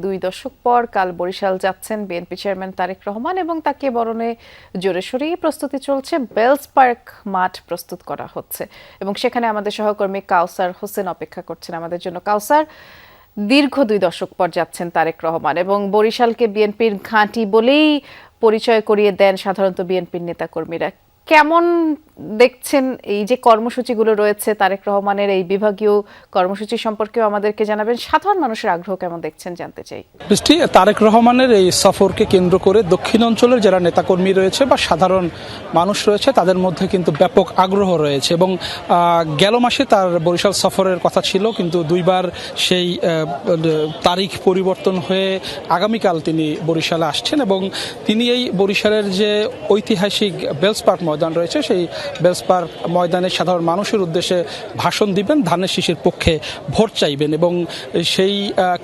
2 দশক পর কাল বরিশাল যাচ্ছেন বিএনপি চেয়ারম্যান তারেক রহমান এবং তাকে বরণে জোরে সোরেই প্রস্তুতি চলছে। বেলস পার্ক মাঠ প্রস্তুত করা হচ্ছে এবং সেখানে আমাদের সহকর্মী কাউসার হোসেন অপেক্ষা করছেন আমাদের জন্য। কাউসার, দীর্ঘ 2 দশক পর যাচ্ছেন তারেক রহমান এবং বরিশালকে বিএনপির ঘাঁটি বলেই পরিচয় করিয়ে দেন সাধারণত বিএনপির নেতাকর্মীরা। কেমন দেখছেন এই যে কর্মসূচিগুলো রয়েছে তারেক রহমানের এই বিভাগীয় কর্মসূচি সম্পর্কেও আমাদেরকে জানাবেন। সাধারণ মানুষের আগ্রহ কেমন দেখছেন জানতে চাই। বৃষ্টি, তারেক রহমানের এই সফরকে কেন্দ্র করে দক্ষিণ অঞ্চলের যারা নেতাকর্মী রয়েছে বা সাধারণ মানুষ রয়েছে তাদের মধ্যে কিন্তু ব্যাপক আগ্রহ রয়েছে এবং গেল মাসে তার বরিশাল সফরের কথা ছিল, কিন্তু দুইবার সেই তারিখ পরিবর্তন হয়ে আগামীকাল তিনি বরিশালে আসছেন এবং তিনি এই বরিশালের যে ঐতিহাসিক বেলস পার্ক ময়দান রয়েছে সেই বেলস পার্ক ময়দানে সাধারণ মানুষের উদ্দেশ্যে ভাষণ দিবেন, ধানের শীষের পক্ষে ভোট চাইবেন এবং সেই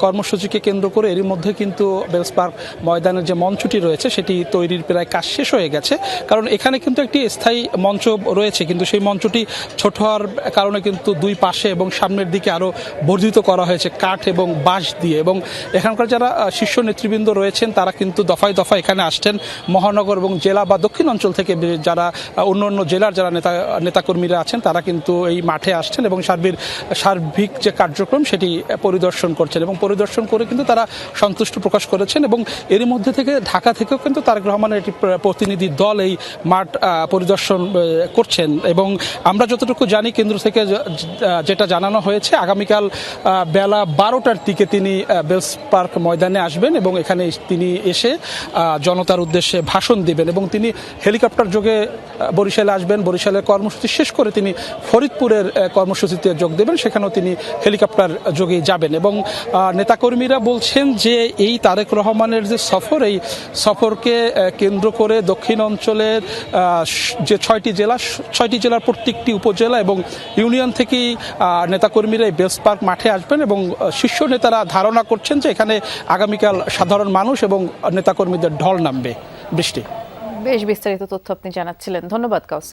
কর্মসূচিকে কেন্দ্র করে এরই মধ্যে কিন্তু বেলস পার্ক ময়দানের যে মঞ্চটি রয়েছে সেটি তৈরির প্রায় কাজ শেষ হয়ে গেছে। কারণ এখানে কিন্তু একটি স্থায়ী মঞ্চ রয়েছে, কিন্তু সেই মঞ্চটি ছোট হওয়ার কারণে কিন্তু দুই পাশে এবং সামনের দিকে আরও বর্ধিত করা হয়েছে কাঠ এবং বাঁশ দিয়ে এবং এখানকার যারা শীর্ষ নেতৃবৃন্দ রয়েছেন তারা কিন্তু দফায় দফায় এখানে আসছেন। মহানগর এবং জেলা বা দক্ষিণ অঞ্চল থেকে যারা অন্য অন্য জেলার যারা নেতাকর্মীরা আছেন তারা কিন্তু এই মাঠে আসছেন এবং সার্বিক যে কার্যক্রম সেটি পরিদর্শন করছেন এবং পরিদর্শন করে কিন্তু তারা সন্তুষ্ট প্রকাশ করেছেন এবং এর মধ্যে থেকে ঢাকা থেকেও কিন্তু তারেক রহমানের একটি প্রতিনিধি দল এই মাঠ পরিদর্শন করছেন এবং আমরা যতটুকু জানি কেন্দ্র থেকে যেটা জানানো হয়েছে আগামীকাল বেলা 12টার দিকে তিনি বেলস পার্ক ময়দানে আসবেন এবং এখানে তিনি এসে জনতার উদ্দেশ্যে ভাষণ দিবেন এবং তিনি হেলিকপ্টার যোগে বরিশালে আসবেন। বরিশালের কর্মসূচি শেষ করে তিনি ফরিদপুরের কর্মসূচিতে যোগ দেবেন, সেখানেও তিনি হেলিকপ্টার যোগে যাবেন এবং নেতাকর্মীরা বলছেন যে এই তারেক রহমানের যে সফর, এই সফরকে কেন্দ্র করে দক্ষিণ অঞ্চলের যে 6টি জেলার প্রত্যেকটি উপজেলা এবং ইউনিয়ন থেকেই নেতাকর্মীরা এই বেলস পার্ক মাঠে আসবেন এবং শীর্ষ নেতারা ধারণা করছেন যে এখানে আগামীকাল সাধারণ মানুষ এবং নেতাকর্মীদের ঢল নামবে। বৃষ্টি, বেশ বিস্তারিত তথ্য আপনি জানাচ্ছিলেন, ধন্যবাদ কাউসার।